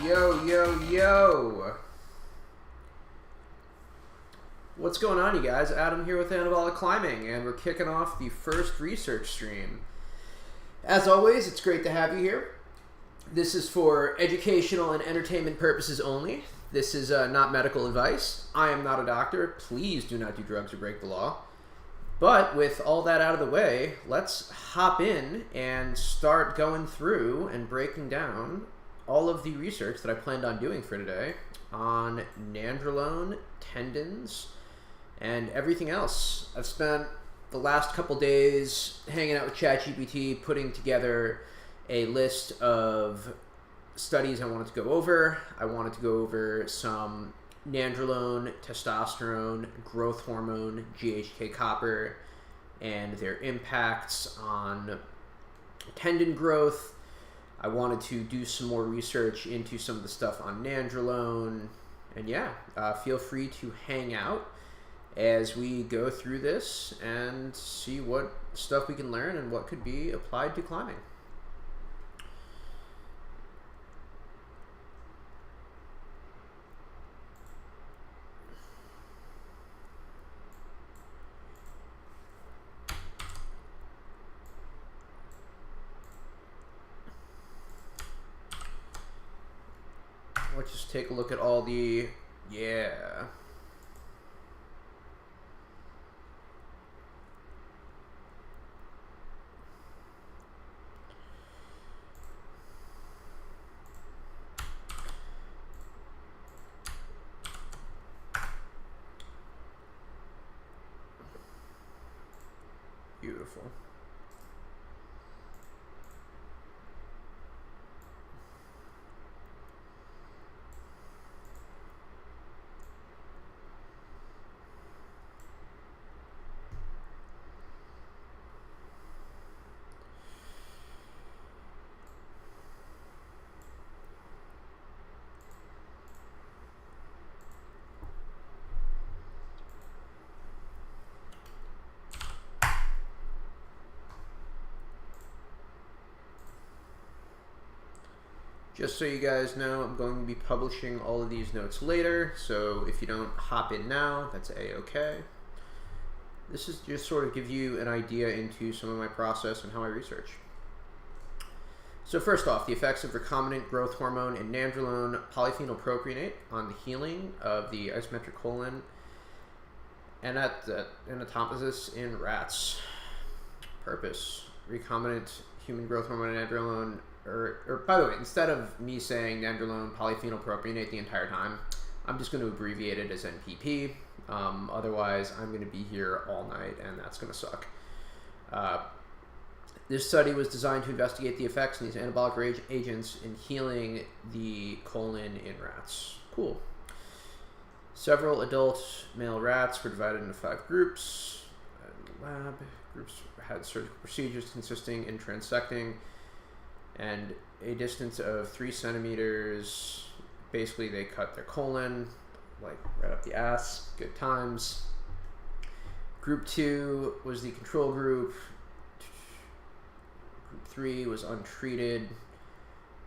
Yo, yo, yo. What's going on, you guys? Adam here with Anabolic Climbing, and we're kicking off the first research stream. As always, it's great to have you here. This is for educational and entertainment purposes only. This is not medical advice. I am not a doctor. Please do not do drugs or break the law. But with all that out of the way, let's hop in and start going through and breaking down all of the research that I planned on doing for today on nandrolone, tendons, and everything else. I've spent the last couple days hanging out with ChatGPT, putting together a list of studies I wanted to go over. I wanted to go over some nandrolone, testosterone, growth hormone, GH, copper, and their impacts on tendon growth. I wanted to do some more research into some of the stuff on nandrolone. And yeah, feel free to hang out as we go through this and see what stuff we can learn and what could be applied to climbing. Let's just take a look at all the, yeah. Beautiful. Just so you guys know, I'm going to be publishing all of these notes later, so if you don't hop in now, that's A-okay. This is just sort of give you an idea into some of my process and how I research. So first off, the effects of recombinant growth hormone and nandrolone polyphenylpropionate on the healing of the isometric colon and anatomosis in rats. Purpose: recombinant human growth hormone and nandrolone. Or by the way, instead of me saying nandrolone polyphenylpropionate the entire time, I'm just going to abbreviate it as NPP. Otherwise, I'm going to be here all night, and that's going to suck. This study was designed to investigate the effects of these anabolic agents in healing the colon in rats. Cool. Several adult male rats were divided into 5 groups. Lab groups had surgical procedures consisting in transecting and a distance of 3 centimeters. Basically, they cut their colon, like right up the ass. Good times. Group 2 was the control group. Group 3 was untreated.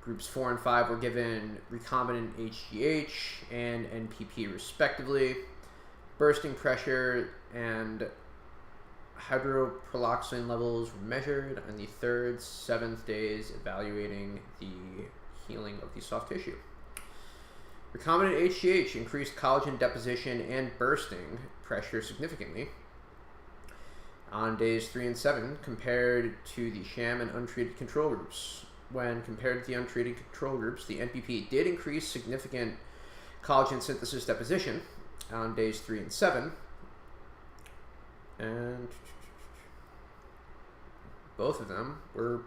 Groups 4 and 5 were given recombinant HGH and NPP respectively. Bursting pressure and hydroproloxin levels were measured on the 3rd, 7th days, evaluating the healing of the soft tissue. Recombinant HGH increased collagen deposition and bursting pressure significantly on days 3 and 7 compared to the sham and untreated control groups. When compared to the untreated control groups, the NPP did increase significant collagen synthesis deposition on days 3 and 7. And both of them were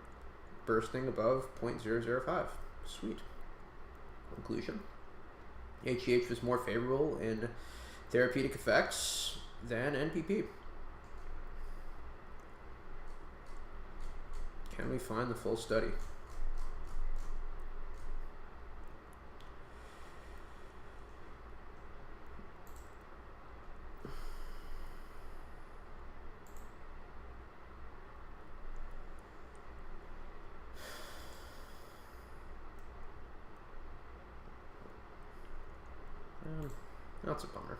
bursting above 0.005. Sweet. Conclusion: HGH was more favorable in therapeutic effects than NPP. Can we find the full study? That's a bummer.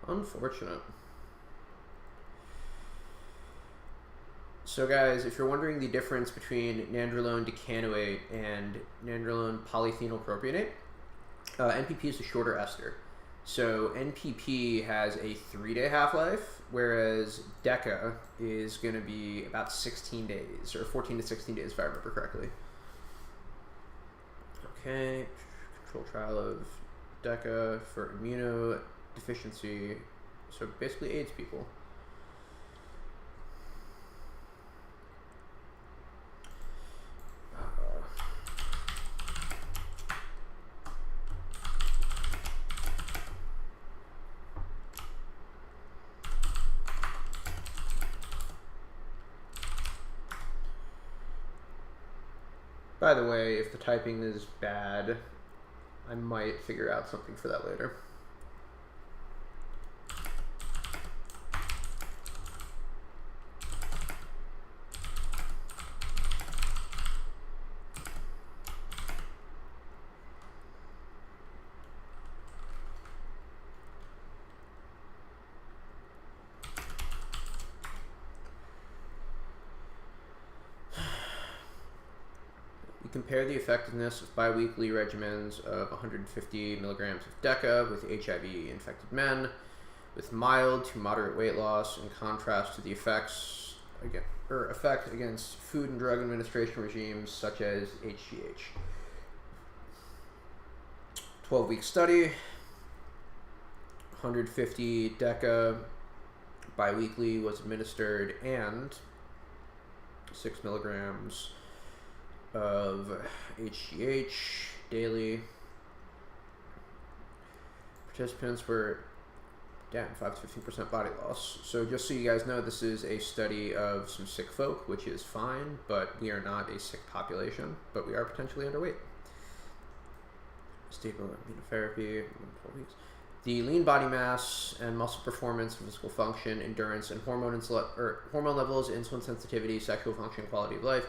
Unfortunate. So guys, if you're wondering the difference between nandrolone decanoate and nandrolone polyphenylpropionate, NPP is a shorter ester. So NPP has a 3-day half-life, whereas Deca is going to be about 16 days, or 14 to 16 days if I remember correctly. Okay, control trial of Deca for immunodeficiency, so basically AIDS people. By the way, if the typing is bad, I might figure out something for that later. Compare the effectiveness of biweekly regimens of 150 milligrams of Deca with HIV-infected men with mild to moderate weight loss, in contrast to the effect against Food and Drug Administration regimes such as HGH. 12-week study, 150 Deca biweekly was administered, and 6 milligrams of HGH daily. Participants were 5 to 15% body loss. So just so you guys know, this is a study of some sick folk, which is fine, but we are not a sick population, but we are potentially underweight. Stable immunotherapy, 12 weeks. The lean body mass and muscle performance, physical function, endurance, and hormone levels, insulin sensitivity, sexual function, quality of life,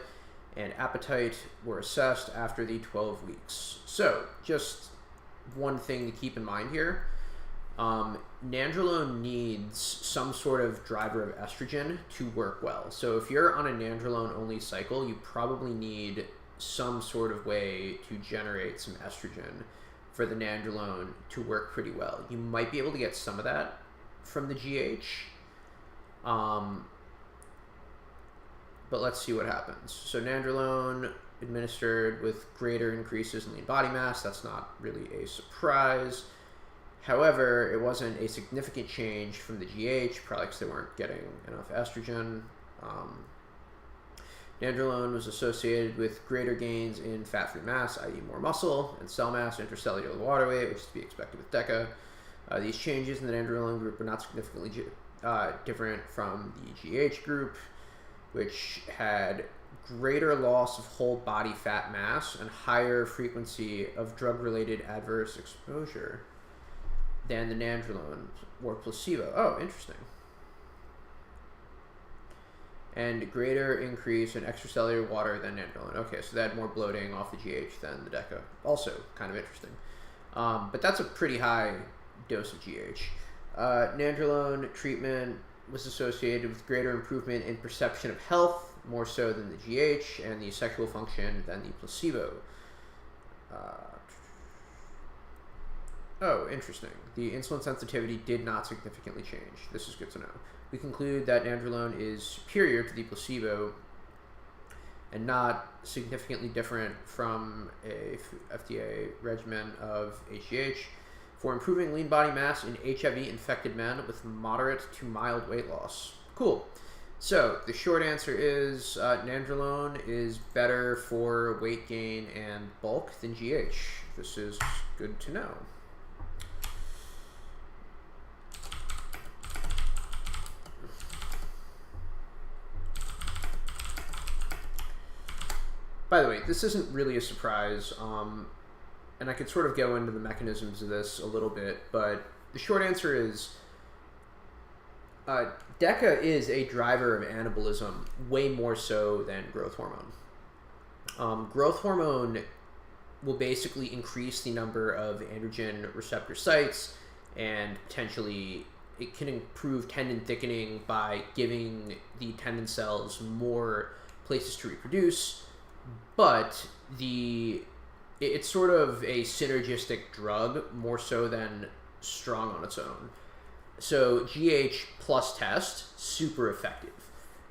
and appetite were assessed after the 12 weeks. So, just one thing to keep in mind here. Nandrolone needs some sort of driver of estrogen to work well. So if you're on a nandrolone-only cycle, you probably need some sort of way to generate some estrogen for the nandrolone to work pretty well. You might be able to get some of that from the GH. But let's see what happens. So nandrolone administered with greater increases in lean body mass. That's not really a surprise. However, it wasn't a significant change from the GH, probably because they weren't getting enough estrogen. Nandrolone was associated with greater gains in fat-free mass, i.e. more muscle, and cell mass, intercellular water weight, which is to be expected with Deca. These changes in the nandrolone group were not significantly different from the GH group, which had greater loss of whole body fat mass and higher frequency of drug-related adverse exposure than the nandrolone or placebo. Oh, interesting. And greater increase in extracellular water than nandrolone. Okay, so they had more bloating off the GH than the Deca. Also kind of interesting. But that's a pretty high dose of GH. Nandrolone treatment was associated with greater improvement in perception of health, more so than the GH, and the sexual function than the placebo. Oh, interesting. The insulin sensitivity did not significantly change. This is good to know. We conclude that nandrolone is superior to the placebo and not significantly different from a FDA regimen of HGH for improving lean body mass in HIV-infected men with moderate to mild weight loss. Cool. So the short answer is nandrolone is better for weight gain and bulk than GH. This is good to know. By the way, this isn't really a surprise, and I could sort of go into the mechanisms of this a little bit, but the short answer is DECA is a driver of anabolism, way more so than growth hormone. Growth hormone will basically increase the number of androgen receptor sites, and potentially it can improve tendon thickening by giving the tendon cells more places to reproduce, but it's sort of a synergistic drug more so than strong on its own. So GH plus test, super effective.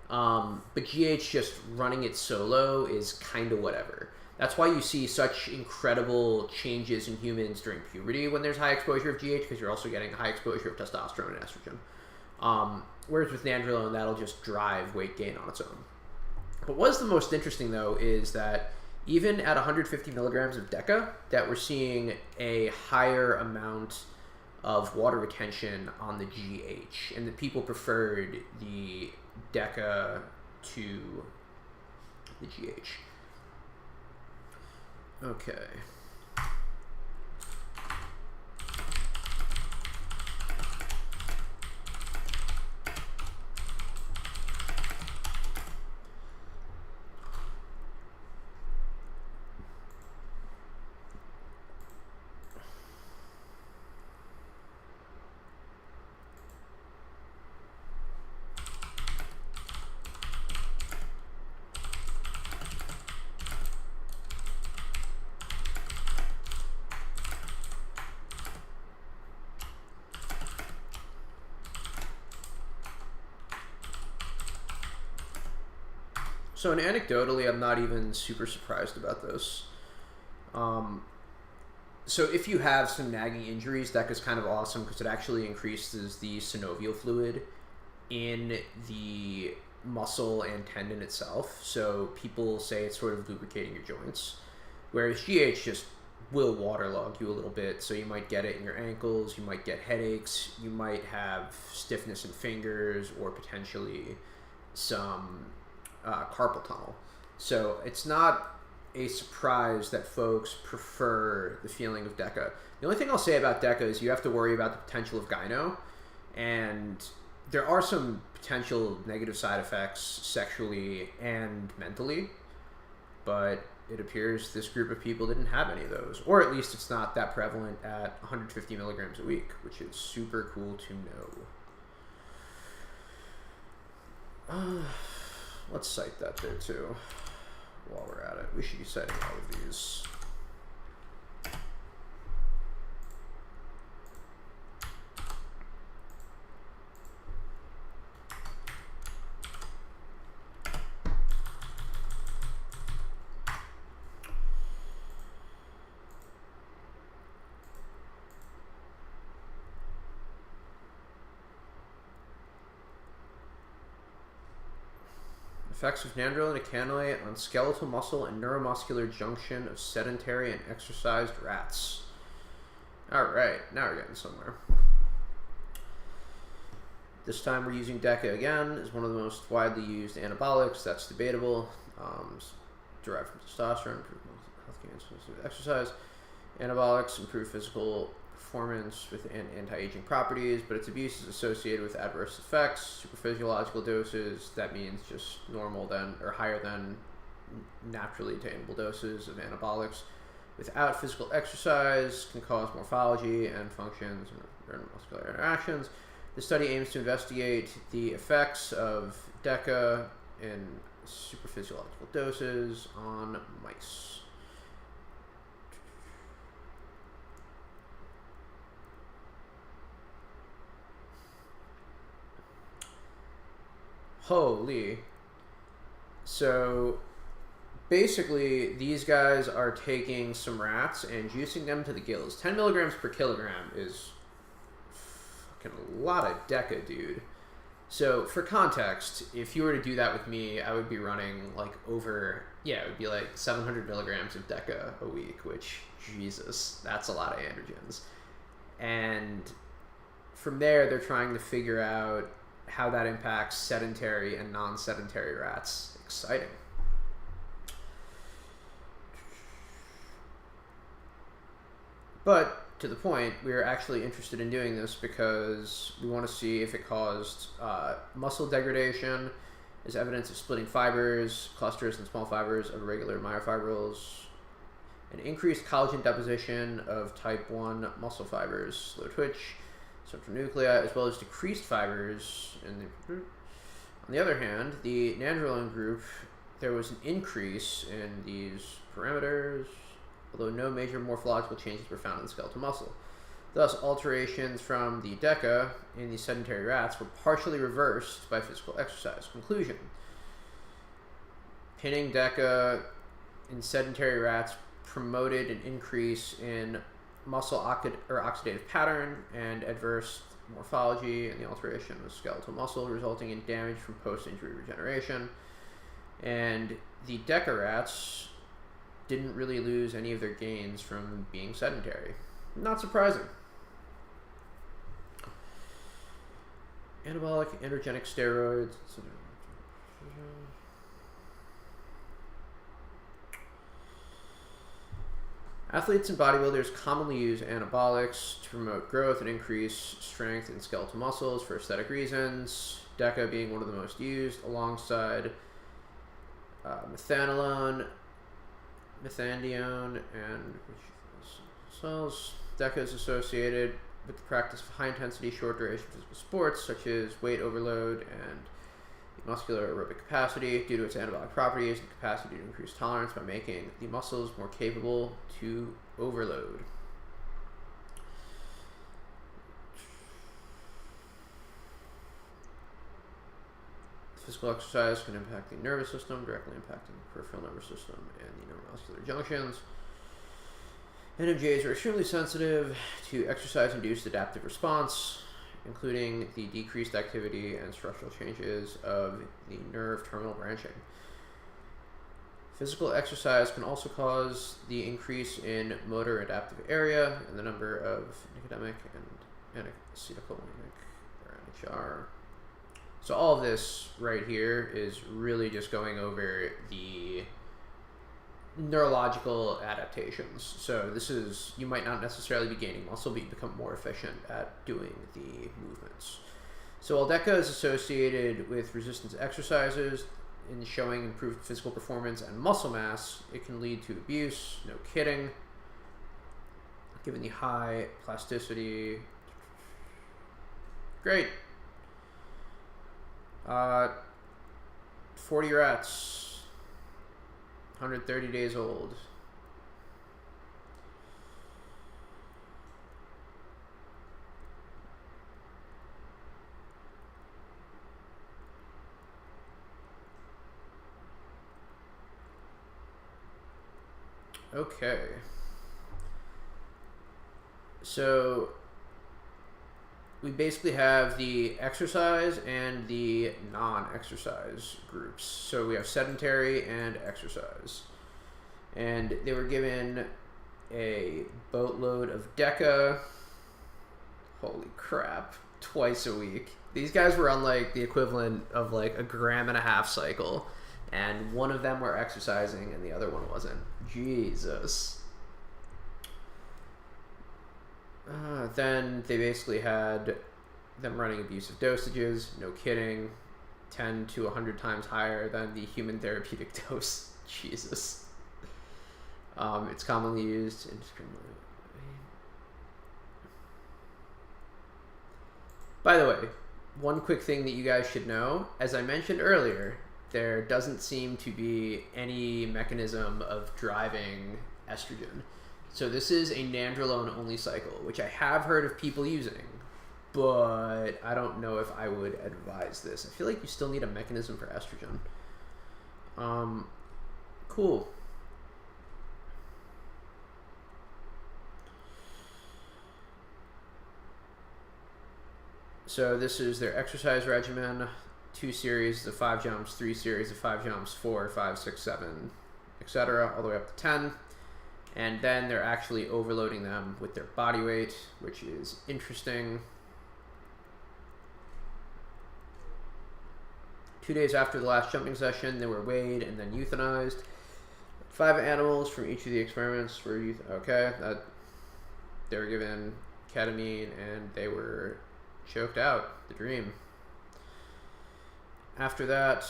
But GH just running it solo is kind of whatever. That's why you see such incredible changes in humans during puberty when there's high exposure of GH, because you're also getting high exposure of testosterone and estrogen. Whereas with nandrolone, that'll just drive weight gain on its own. But what's the most interesting, though, is that even at 150 milligrams of DECA, that we're seeing a higher amount of water retention on the GH, and that people preferred the DECA to the GH. Okay. So anecdotally, I'm not even super surprised about this. So if you have some nagging injuries, DECA's kind of awesome because it actually increases the synovial fluid in the muscle and tendon itself. So people say it's sort of lubricating your joints. Whereas GH just will waterlog you a little bit. So you might get it in your ankles, you might get headaches, you might have stiffness in fingers, or potentially some carpal tunnel. So it's not a surprise that folks prefer the feeling of DECA. The only thing I'll say about DECA is you have to worry about the potential of gyno, and there are some potential negative side effects sexually and mentally, but it appears this group of people didn't have any of those, or at least it's not that prevalent at 150 milligrams a week, which is super cool to know. Let's cite that there too while we're at it. We should be citing all of these. Effects of nandrolone and cannabinoid on skeletal muscle and neuromuscular junction of sedentary and exercised rats. Alright, now we're getting somewhere. This time we're using DECA again as one of the most widely used anabolics. That's debatable. Derived from testosterone, improve health gains with exercise. Anabolics improve physical performance with anti-aging properties, but its abuse is associated with adverse effects. Superphysiological doses, that means just normal then, or higher than naturally attainable doses of anabolics without physical exercise, can cause morphology and functions and neuromuscular interactions. The study aims to investigate the effects of DECA in superphysiological doses on mice. Holy. So basically these guys are taking some rats and juicing them to the gills. 10 milligrams per kilogram is fucking a lot of DECA, dude. So for context, if you were to do that with me, I would be running like over, it would be like 700 milligrams of DECA a week, which, Jesus, that's a lot of androgens. And from there, they're trying to figure out how that impacts sedentary and non-sedentary rats. Exciting. But to the point, we are actually interested in doing this because we want to see if it caused muscle degradation as evidence of splitting fibers, clusters, and small fibers of irregular myofibrils, an increased collagen deposition of type 1 muscle fibers, slow twitch, central nuclei, as well as decreased fibers in the... On the other hand, the Nandrolone group, there was an increase in these parameters, although no major morphological changes were found in the skeletal muscle. Thus, alterations from the DECA in the sedentary rats were partially reversed by physical exercise. Conclusion: pinning DECA in sedentary rats promoted an increase in muscle oxidative pattern and adverse morphology and the alteration of skeletal muscle, resulting in damage from post-injury regeneration. And the DECA rats didn't really lose any of their gains from being sedentary. Not surprising. Anabolic, androgenic steroids. Athletes and bodybuilders commonly use anabolics to promote growth and increase strength in skeletal muscles for aesthetic reasons, DECA being one of the most used, alongside methandione, and cells. DECA is associated with the practice of high-intensity, short-duration physical sports, such as weight overload and muscular aerobic capacity, due to its anabolic properties and capacity to increase tolerance by making the muscles more capable to overload. Physical exercise can impact the nervous system, directly impacting the peripheral nervous system and the neuromuscular junctions. NMJs are extremely sensitive to exercise-induced adaptive response, including the decreased activity and structural changes of the nerve terminal branching. Physical exercise can also cause the increase in motor adaptive area and the number of nicotinic and acetylcholic, or NHR. So all of this right here is really just going over the neurological adaptations. So this is, you might not necessarily be gaining muscle, but you become more efficient at doing the movements. So while DECA is associated with resistance exercises in showing improved physical performance and muscle mass, it can lead to abuse, no kidding, given the high plasticity. Great. 40 rats. 130 days old. Okay. So we basically have the exercise and the non-exercise groups. So we have sedentary and exercise. And they were given a boatload of DECA. Holy crap. Twice a week. These guys were on like the equivalent of like 1.5 grams cycle. And one of them were exercising and the other one wasn't. Jesus. Then they basically had them running abusive dosages, no kidding, 10 to 100 times higher than the human therapeutic dose. Jesus. It's commonly used indiscriminately. By the way, one quick thing that you guys should know, as I mentioned earlier, there doesn't seem to be any mechanism of driving estrogen. So this is a nandrolone only cycle, which I have heard of people using, but I don't know if I would advise this. I feel like you still need a mechanism for estrogen. Cool. So this is their exercise regimen. 2 series of 5 jumps, 3 series of 5 jumps, 4, 5, 6, 7, etc., all the way up to 10. And then they're actually overloading them with their body weight, which is interesting. 2 days after the last jumping session, they were weighed and then euthanized. 5 animals from each of the experiments were okay. they were given ketamine and they were choked out. The dream. After that,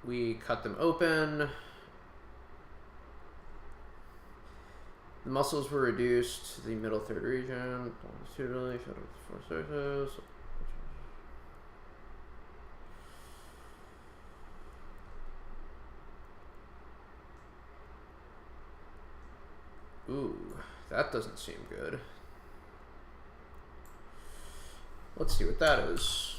we cut them open. The muscles were reduced to the middle third region. Longitudinally, shut up the four surfaces. Ooh, that doesn't seem good. Let's see what that is.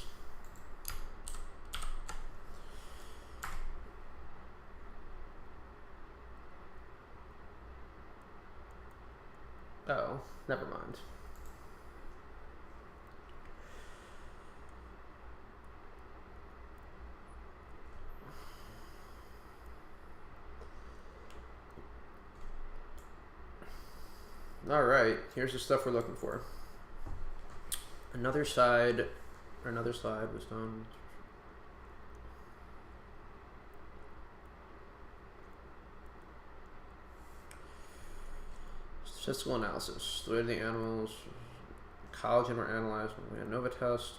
Oh, never mind. All right, here's the stuff we're looking for. Another slide was done. Statistical analysis. The way the animals, collagen were analyzed when we had ANOVA test.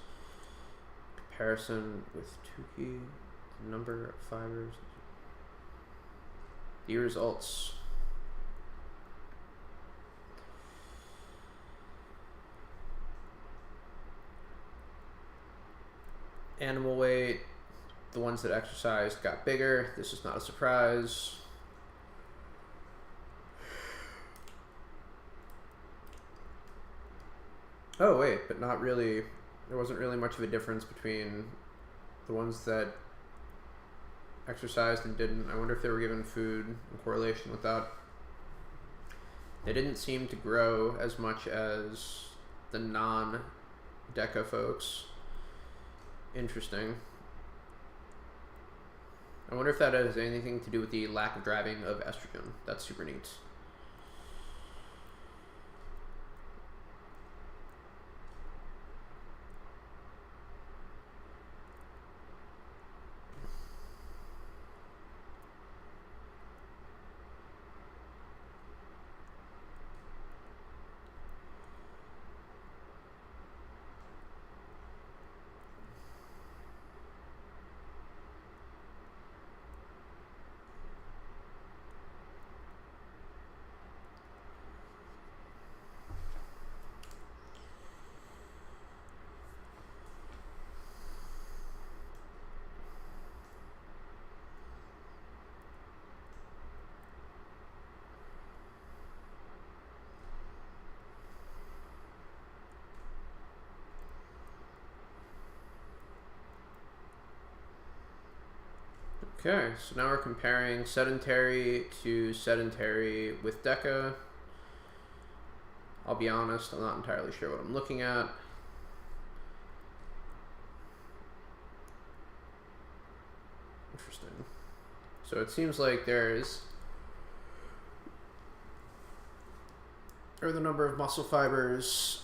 Comparison with Tukey, the number of fibers. The results. Animal weight, the ones that exercised got bigger. This is not a surprise. Oh wait, but not really. There wasn't really much of a difference between the ones that exercised and didn't. I wonder if they were given food in correlation with that. They didn't seem to grow as much as the non-DECA folks. Interesting. I wonder if that has anything to do with the lack of driving of estrogen. That's super neat. Okay, so now we're comparing sedentary to sedentary with DECA. I'll be honest, I'm not entirely sure what I'm looking at. Interesting. So it seems like the number of muscle fibers.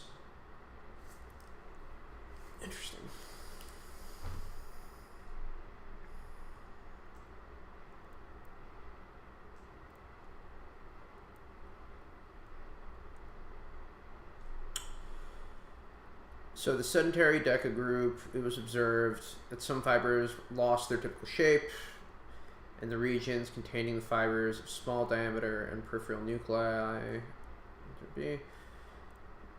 Interesting. So the sedentary DECA group, it was observed that some fibers lost their typical shape, and the regions containing the fibers of small diameter and peripheral nuclei.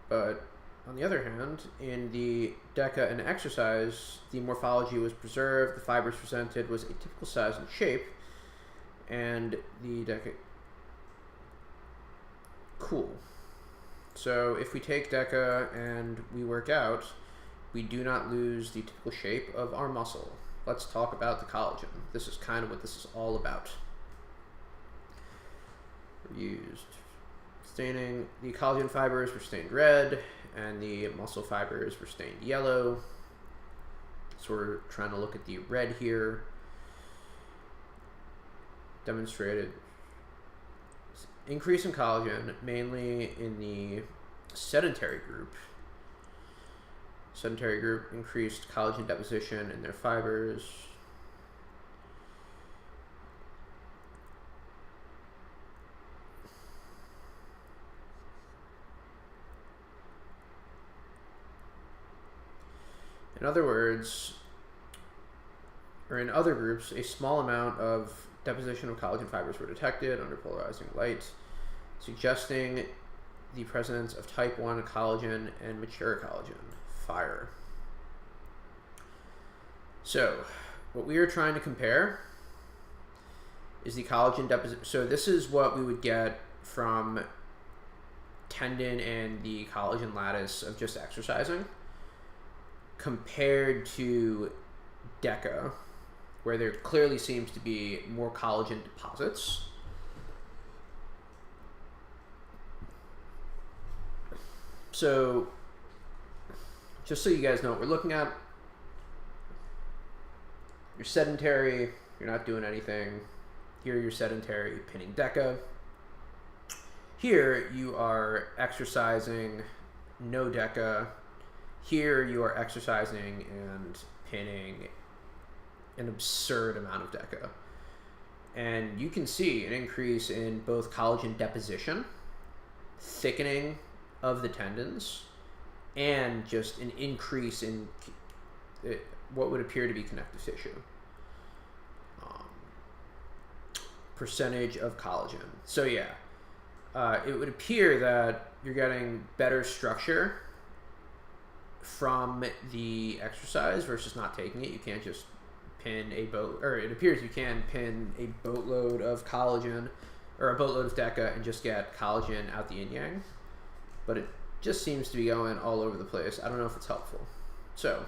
But on the other hand, in the DECA and exercise, the morphology was preserved, the fibers presented was a typical size and shape, and the DECA... Cool. So if we take DECA and we work out, we do not lose the typical shape of our muscle. Let's talk about the collagen. This is kind of what this is all about. Used staining. The collagen fibers were stained red, and the muscle fibers were stained yellow. So we're trying to look at the red here. Demonstrated increase in collagen, mainly in the sedentary group. Sedentary group increased collagen deposition in their fibers. other words, or in other groups, a small amount of deposition of collagen fibers were detected under polarizing light, suggesting the presence of type 1 collagen and mature collagen. Fire. So, what we are trying to compare is the collagen deposition. So this is what we would get from tendon and the collagen lattice of just exercising compared to DECA, where there clearly seems to be more collagen deposits. So just so you guys know what we're looking at, you're sedentary, you're not doing anything. Here you're sedentary, pinning DECA. Here you are exercising, no DECA. Here you are exercising and pinning an absurd amount of DECA. And you can see an increase in both collagen deposition, thickening of the tendons, and just an increase in what would appear to be connective tissue. Percentage of collagen. So yeah, it would appear that you're getting better structure from the exercise versus not taking it. You can't just pin a boat, or it appears you can pin a boatload of collagen or a boatload of DECA and just get collagen out the yin yang, but it just seems to be going all over the place. I don't know if it's helpful. So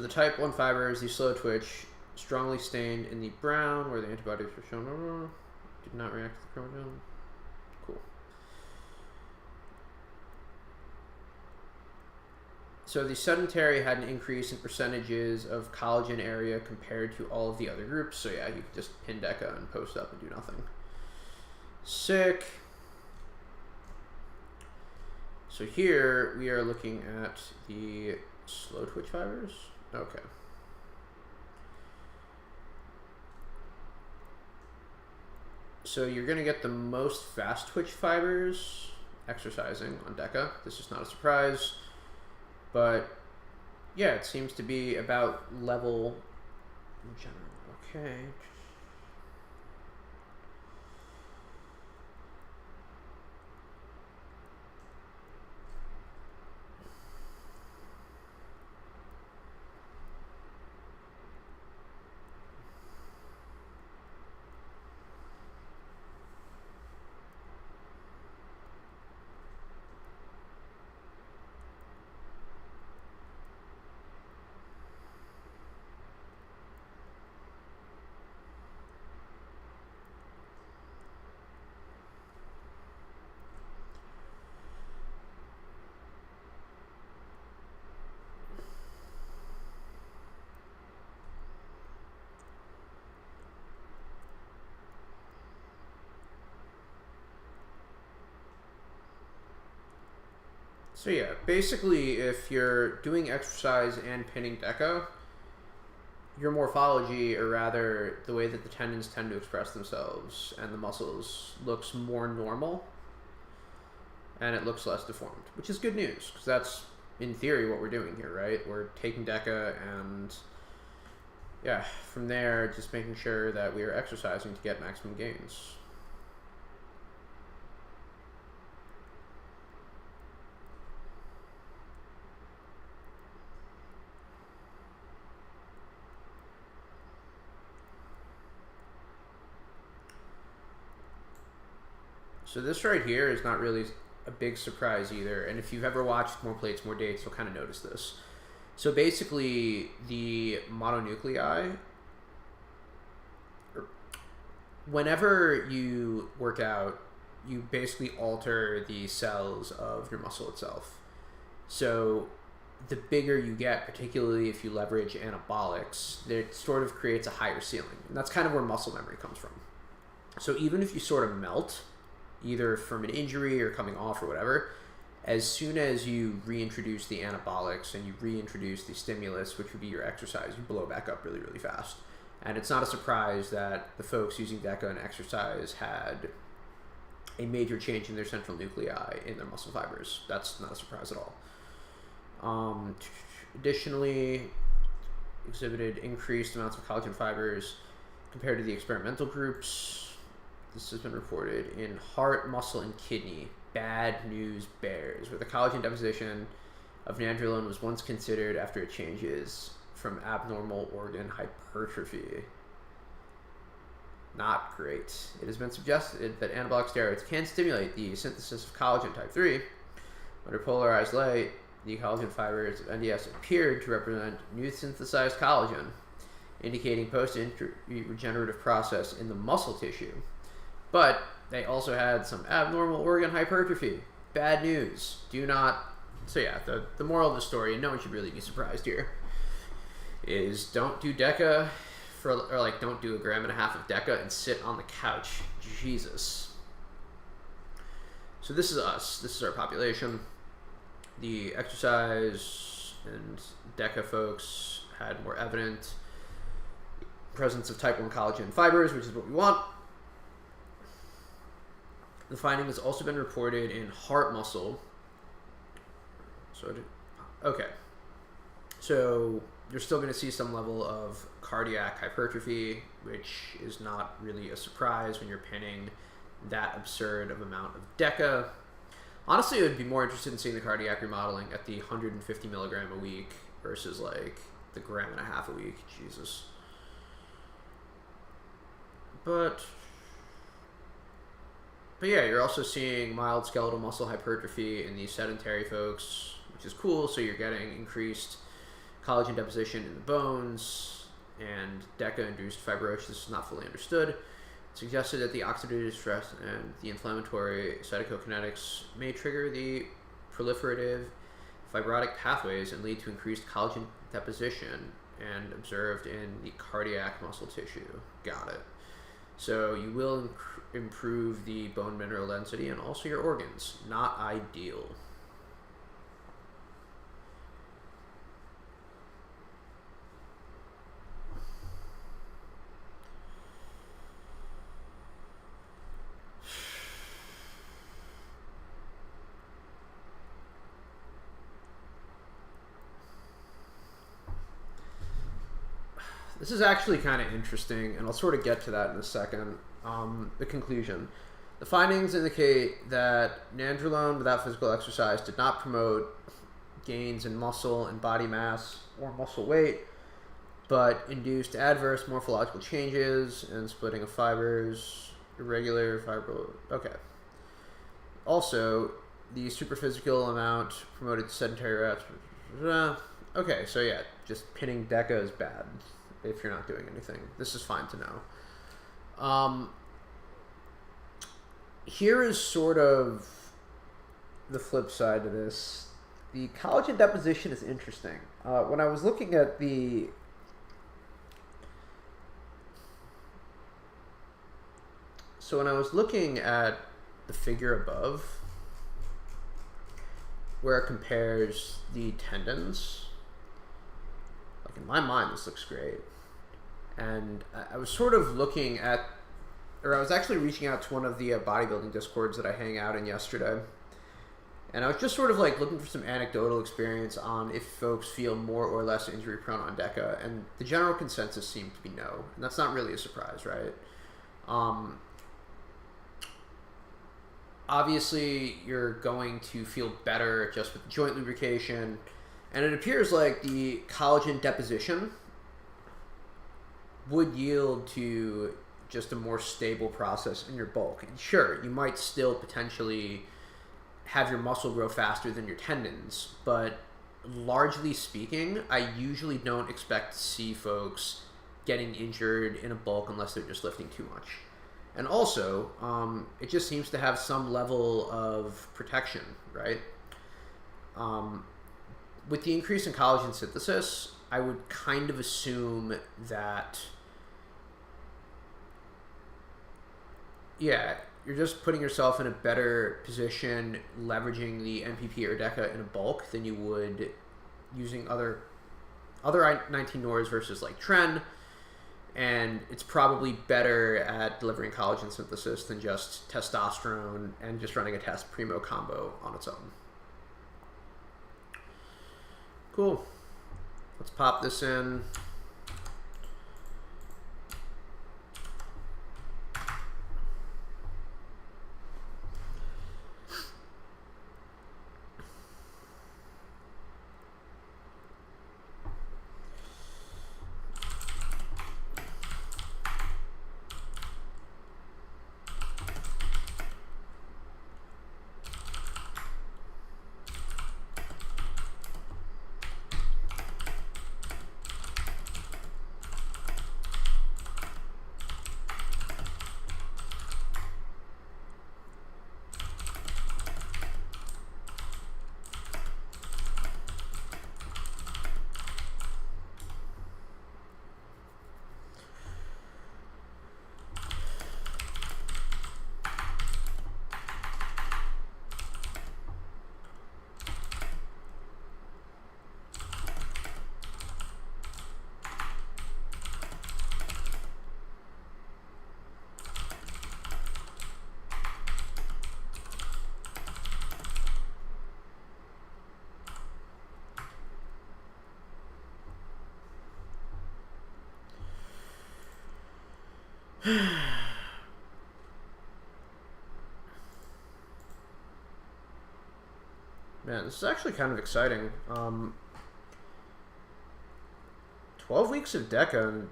the type 1 fibers, the slow twitch, strongly stained in the brown where the antibodies were shown. Did not react to the chromosome. Cool. So the sedentary had an increase in percentages of collagen area compared to all of the other groups. So yeah, you could just pin DECA and post up and do nothing. Sick. So here we are looking at the slow twitch fibers. Okay. So you're going to get the most fast twitch fibers exercising on DECA. This is not a surprise, but yeah, it seems to be about level in general. Okay. So yeah, basically if you're doing exercise and pinning DECA, your morphology, or rather the way that the tendons tend to express themselves and the muscles, looks more normal and it looks less deformed, which is good news because that's in theory what we're doing here, right? We're taking DECA and yeah, from there just making sure that we are exercising to get maximum gains. So this right here is not really a big surprise either, and if you've ever watched More Plates, More Dates, you'll kind of notice this. So basically, the mononuclei, whenever you work out, you basically alter the cells of your muscle itself. So the bigger you get, particularly if you leverage anabolics, it sort of creates a higher ceiling, and that's kind of where muscle memory comes from. So even if you sort of melt, either from an injury or coming off or whatever, as soon as you reintroduce the anabolics and you reintroduce the stimulus, which would be your exercise, you blow back up really, really fast. And it's not a surprise that the folks using DECA and exercise had a major change in their central nuclei in their muscle fibers. That's not a surprise at all. Additionally, exhibited increased amounts of collagen fibers compared to the experimental groups. This has been reported in heart, muscle, and kidney. Bad news bears, where the collagen deposition of nandrolone was once considered after it changes from abnormal organ hypertrophy. Not great. It has been suggested that anabolic steroids can stimulate the synthesis of collagen type 3. Under polarized light, the collagen fibers of NDS appeared to represent new synthesized collagen, indicating post-injury regenerative process in the muscle tissue. But they also had some abnormal organ hypertrophy. Bad news. Do not... So yeah, the moral of the story, and no one should really be surprised here, is don't do DECA don't do 1.5 grams of DECA and sit on the couch. Jesus. So this is us. This is our population. The exercise and DECA folks had more evident presence of type 1 collagen fibers, which is what we want. The finding has also been reported in heart muscle. So you're still going to see some level of cardiac hypertrophy, which is not really a surprise when you're pinning that absurd of amount of DECA. Honestly, I would be more interested in seeing the cardiac remodeling at the 150 milligram a week versus like the 1.5 grams a week. Jesus. But yeah, you're also seeing mild skeletal muscle hypertrophy in these sedentary folks, which is cool. So you're getting increased collagen deposition in the bones, and DECA-induced fibrosis is not fully understood. It suggested that the oxidative stress and the inflammatory cytokinetics may trigger the proliferative fibrotic pathways and lead to increased collagen deposition and observed in the cardiac muscle tissue. Got it. So you will improve the bone mineral density and also your organs. Not ideal. This is actually kind of interesting, and I'll sort of get to that in a second. The conclusion. The findings indicate that nandrolone without physical exercise did not promote gains in muscle and body mass or muscle weight, but induced adverse morphological changes and splitting of fibers, irregular fibro... Okay. Also, the superphysical amount promoted sedentary reps. Okay, so yeah, just pinning DECA is bad if you're not doing anything. This is fine to know. Here is sort of the flip side to this. The collagen deposition is interesting. When I was looking at the figure above, where it compares the tendons, like in my mind, this looks great. And I was sort of looking at, or I was actually reaching out to one of the bodybuilding discords that I hang out in yesterday. And I was just sort of like looking for some anecdotal experience on if folks feel more or less injury prone on DECA. And the general consensus seemed to be no. And that's not really a surprise, right? Obviously, you're going to feel better just with joint lubrication. And it appears like the collagen deposition would yield to just a more stable process in your bulk. And sure, you might still potentially have your muscle grow faster than your tendons, but largely speaking, I usually don't expect to see folks getting injured in a bulk unless they're just lifting too much. And also, it just seems to have some level of protection, right? With the increase in collagen synthesis, I would kind of assume that, yeah, you're just putting yourself in a better position leveraging the MPP or DECA in a bulk than you would using other I-19 NORs versus like Tren. and it's probably better at delivering collagen synthesis than just testosterone and just running a test primo combo on its own. Cool. Let's pop this in. Man, this is actually kind of exciting. 12 weeks of DECA, and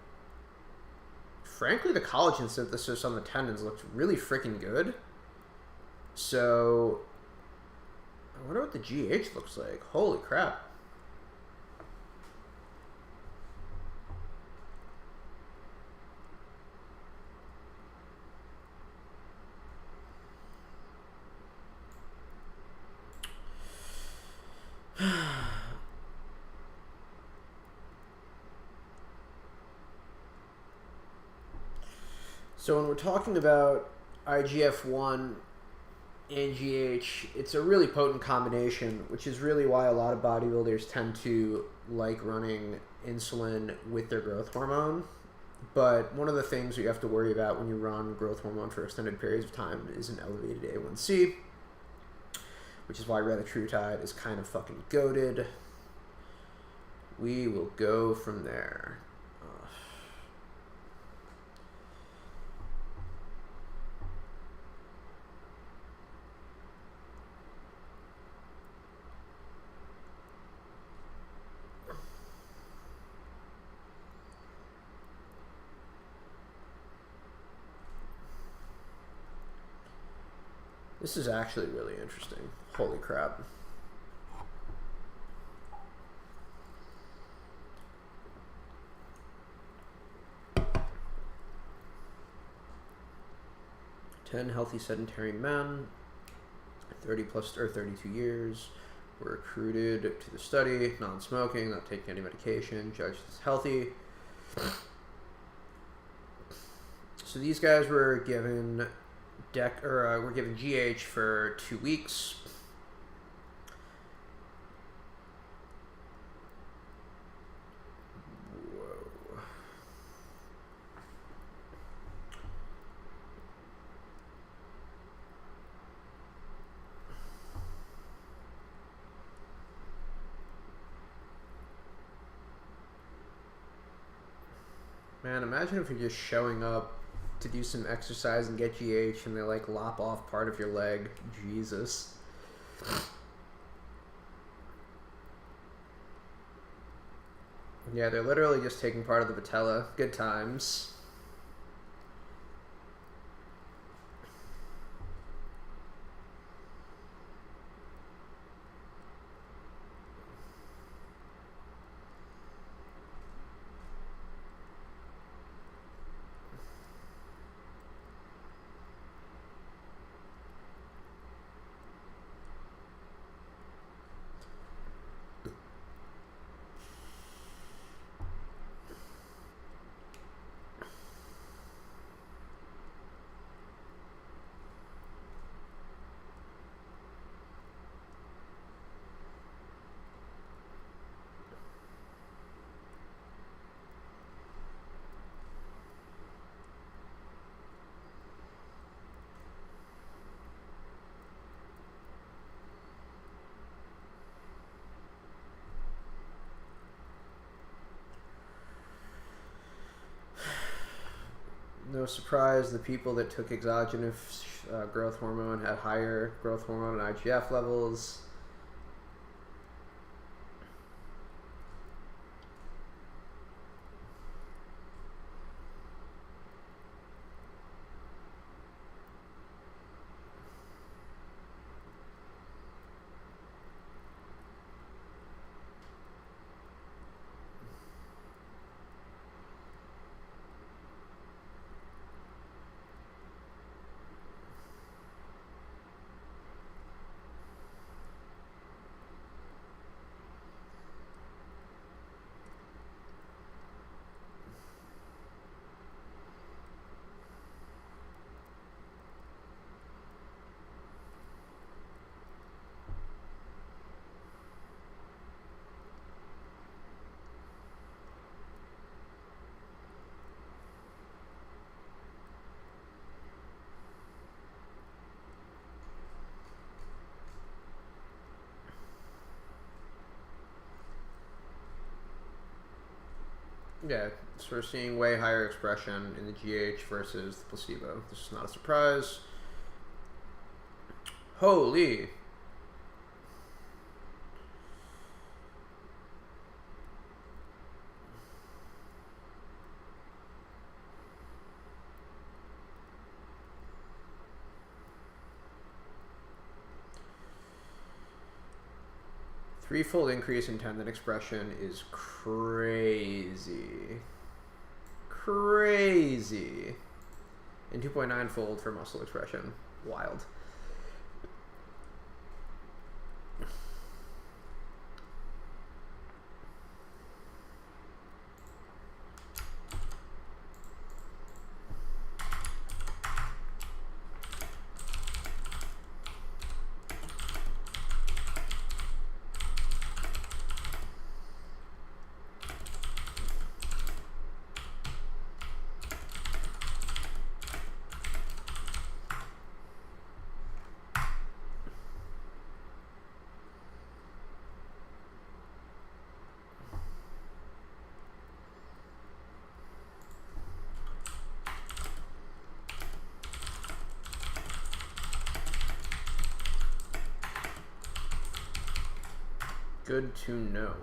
frankly, the collagen synthesis on the tendons looked really freaking good. So, I wonder what the GH looks like. Holy crap. So when we're talking about IGF-1 and GH, it's a really potent combination, which is really why a lot of bodybuilders tend to like running insulin with their growth hormone. But one of the things you have to worry about when you run growth hormone for extended periods of time is an elevated A1C, which is why retatrutide is kind of fucking goated. We will go from there. This is actually really interesting. Holy crap. "10 healthy sedentary men, 32 years, were recruited to the study, non-smoking, not taking any medication, judged as healthy." So these guys were given we're given GH for 2 weeks. Whoa. Man, imagine if you're just showing up to do some exercise and get GH and they like lop off part of your leg. Jesus. Yeah, they're literally just taking part of the patella. Good times. No surprise, the people that took exogenous growth hormone had higher growth hormone and IGF levels. Yeah, so we're seeing way higher expression in the GH versus the placebo. This is not a surprise. Holy. Threefold increase in tendon expression is crazy. Crazy. And 2.9-fold for muscle expression. Wild. Good to know.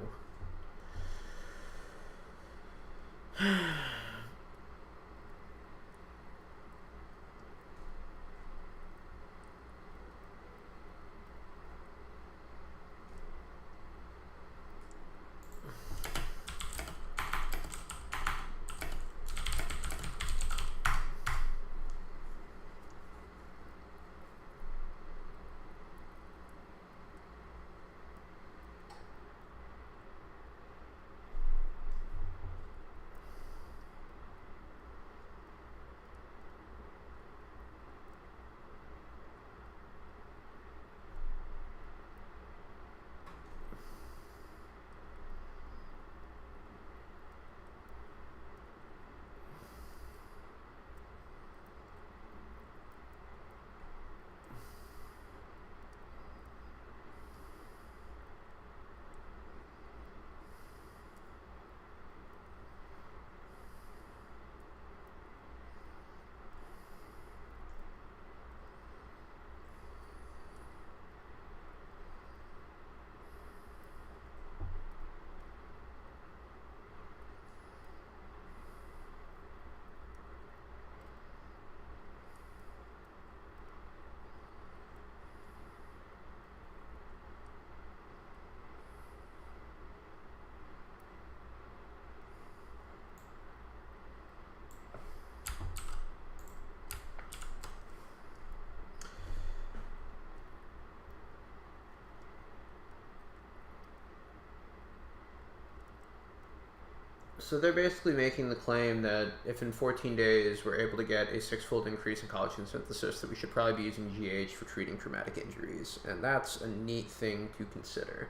So they're basically making the claim that if in 14 days we're able to get a 6-fold increase in collagen synthesis, that we should probably be using GH for treating traumatic injuries. And that's a neat thing to consider.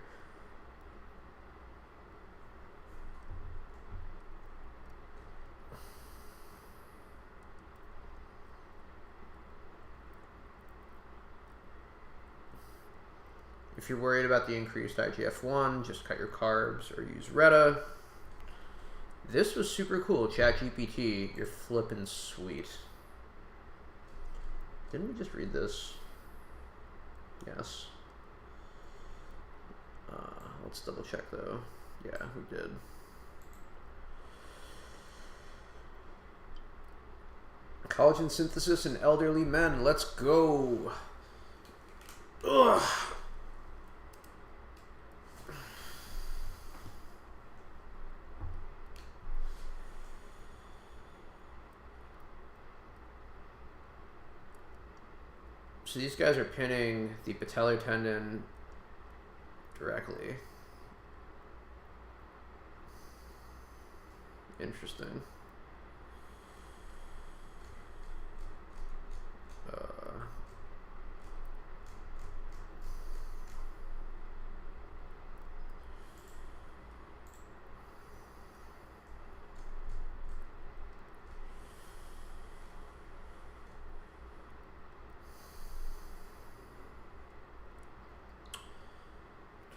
If you're worried about the increased IGF-1, just cut your carbs or use Retta. This was super cool, ChatGPT. You're flippin' sweet. Didn't we just read this? Yes. Let's double check though. Yeah, we did. Collagen synthesis in elderly men. Let's go. Ugh. So these guys are pinning the patellar tendon directly. Interesting.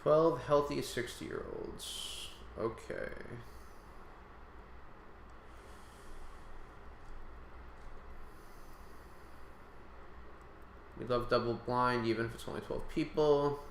12 healthy 60-year-olds. Okay. We love double blind even if it's only 12 people.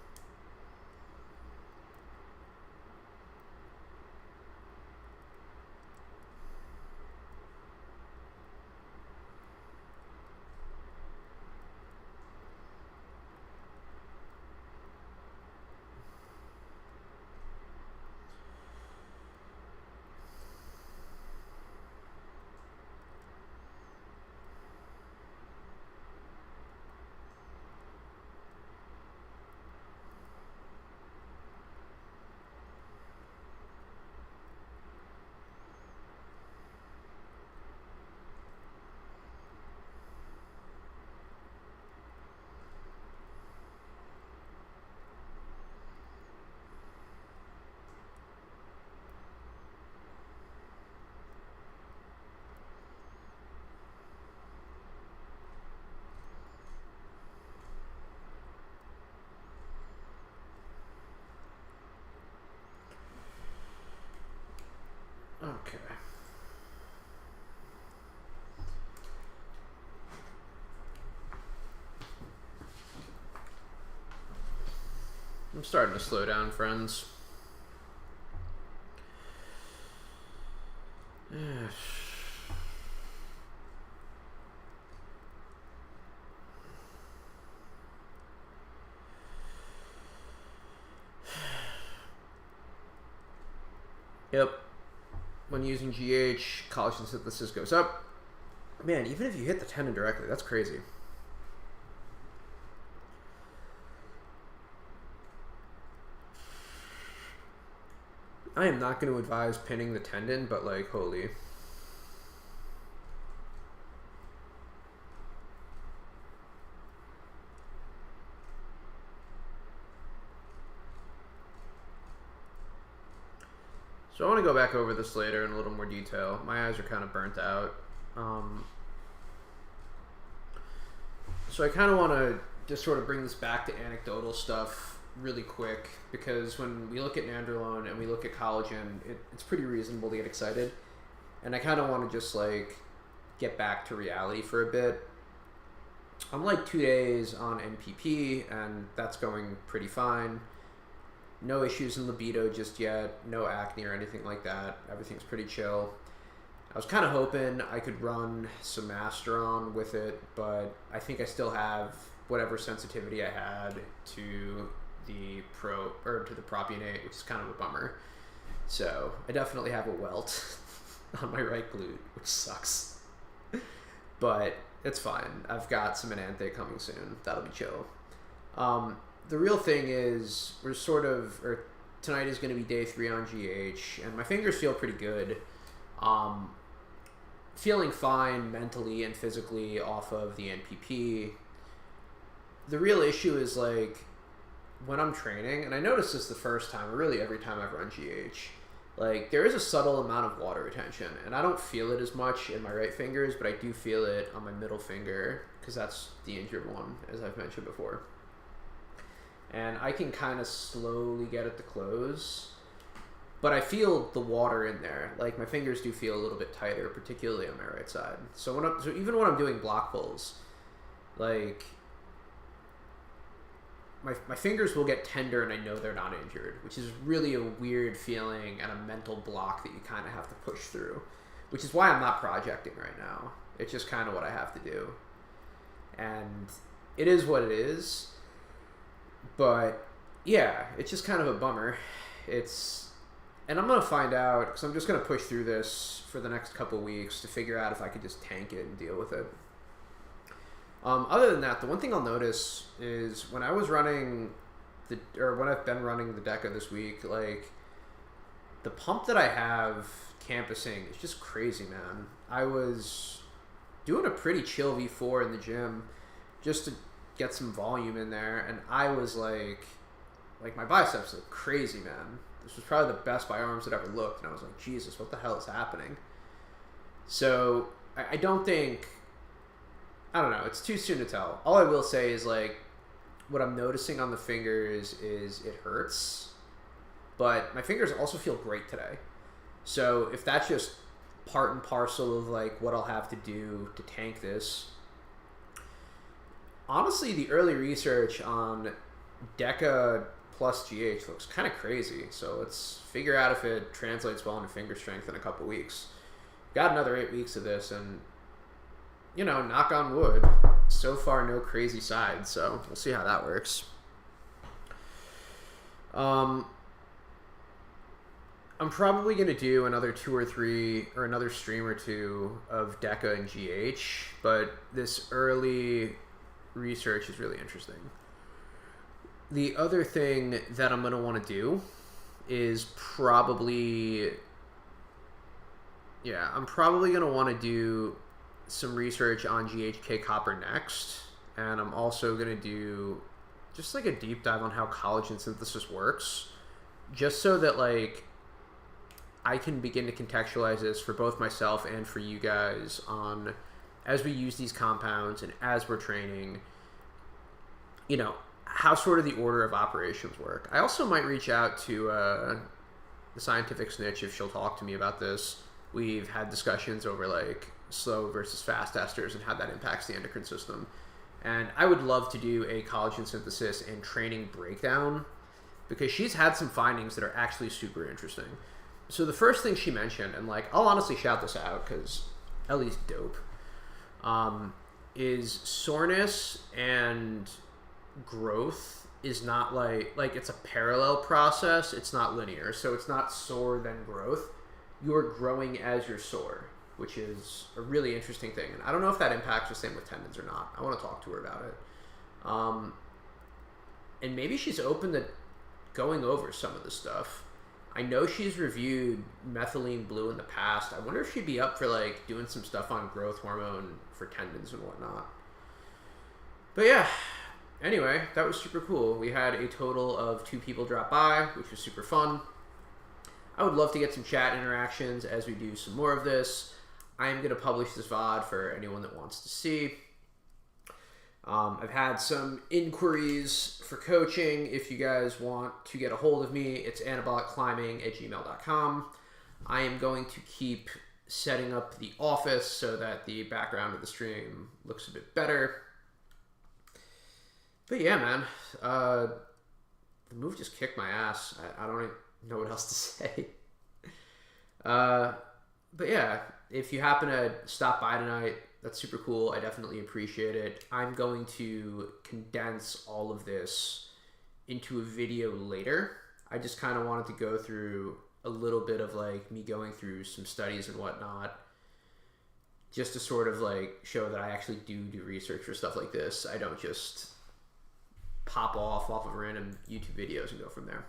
Okay. I'm starting to slow down, friends. Yep. When using GH, collagen synthesis goes up. Man, even if you hit the tendon directly, that's crazy. I am not going to advise pinning the tendon, but like, holy. So I want to go back over this later in a little more detail. My eyes are kind of burnt out. So I kind of want to just sort of bring this back to anecdotal stuff really quick, because when we look at nandrolone and we look at collagen, it's pretty reasonable to get excited. And I kind of want to just like get back to reality for a bit. I'm like 2 days on NPP and that's going pretty fine. No issues in libido just yet, no acne or anything like that. Everything's pretty chill. I was kind of hoping I could run some Masteron with it, but I think I still have whatever sensitivity I had to the propionate, which is kind of a bummer. So I definitely have a welt on my right glute, which sucks. But it's fine. I've got some Enanthe coming soon. That'll be chill. The real thing is tonight is going to be day 3 on GH, and my fingers feel pretty good. Feeling fine mentally and physically off of the NPP. The real issue is like when I'm training, and I noticed this the first time, or really every time I've run GH, like there is a subtle amount of water retention, and I don't feel it as much in my right fingers, but I do feel it on my middle finger because that's the injured one, as I've mentioned before. And I can kind of slowly get it to close, but I feel the water in there. Like my fingers do feel a little bit tighter, particularly on my right side. So even when I'm doing block pulls, like my fingers will get tender and I know they're not injured, which is really a weird feeling and a mental block that you kind of have to push through, which is why I'm not projecting right now. It's just kind of what I have to do. And it is what it is. But yeah, it's just kind of a bummer. And I'm going to find out, because I'm just going to push through this for the next couple of weeks to figure out if I could just tank it and deal with it. Other than that, the one thing I'll notice is when I was running when I've been running the DECA this week, like the pump that I have campusing is just crazy, man. I was doing a pretty chill V4 in the gym just to get some volume in there, and I was like my biceps look crazy, man. This was probably the best my arms had ever looked, and I was like, Jesus, what the hell is happening? So I don't know, it's too soon to tell. All I will say is like what I'm noticing on the fingers is it hurts, but my fingers also feel great today. So if that's just part and parcel of like what I'll have to do to tank this, honestly, the early research on DECA plus GH looks kind of crazy. So let's figure out if it translates well into finger strength in a couple weeks. Got another 8 weeks of this, and you know, knock on wood, so far no crazy sides, so we'll see how that works. I'm probably going to do another 2 or 3 or another stream or 2 of DECA and GH, but this early research is really interesting. The other thing that I'm going to want to do is I'm probably going to want to do some research on GHK copper next, and I'm also going to do just like a deep dive on how collagen synthesis works, just so that like I can begin to contextualize this for both myself and for you guys on as we use these compounds and as we're training, you know, how sort of the order of operations work. I also might reach out to the scientific snitch if she'll talk to me about this. We've had discussions over like slow versus fast esters and how that impacts the endocrine system. And I would love to do a collagen synthesis and training breakdown, because she's had some findings that are actually super interesting. So the first thing she mentioned, and like I'll honestly shout this out because Ellie's dope, is soreness and growth is not like it's a parallel process. It's not linear. So it's not sore then growth. You're growing as you're sore, which is a really interesting thing. And I don't know if that impacts the same with tendons or not. I want to talk to her about it. And maybe she's open to going over some of the stuff. I know she's reviewed methylene blue in the past. I wonder if she'd be up for like doing some stuff on growth hormone for tendons and whatnot. But yeah, anyway, that was super cool. We had a total of 2 people drop by, which was super fun. I would love to get some chat interactions as we do some more of this. I am going to publish this VOD for anyone that wants to see. I've had some inquiries for coaching. If you guys want to get a hold of me, it's anabolicclimbing@gmail.com. I am going to keep setting up the office so that the background of the stream looks a bit better. But yeah, man, the move just kicked my ass. I don't even know what else to say. But yeah, if you happen to stop by tonight, that's super cool. I definitely appreciate it. I'm going to condense all of this into a video later. I just kind of wanted to go through a little bit of like me going through some studies and whatnot, just to sort of like show that I actually do research for stuff like this. I don't just pop off of random YouTube videos and go from there.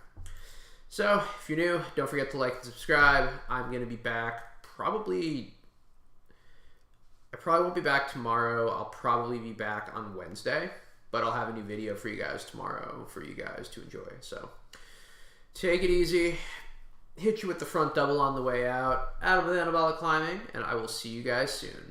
So if you're new, don't forget to like and subscribe. I'm going to be back I probably won't be back tomorrow. I'll probably be back on Wednesday, but I'll have a new video for you guys tomorrow for you guys to enjoy. So take it easy. Hit you with the front double on the way out. Adam with Anabolic Climbing, and I will see you guys soon.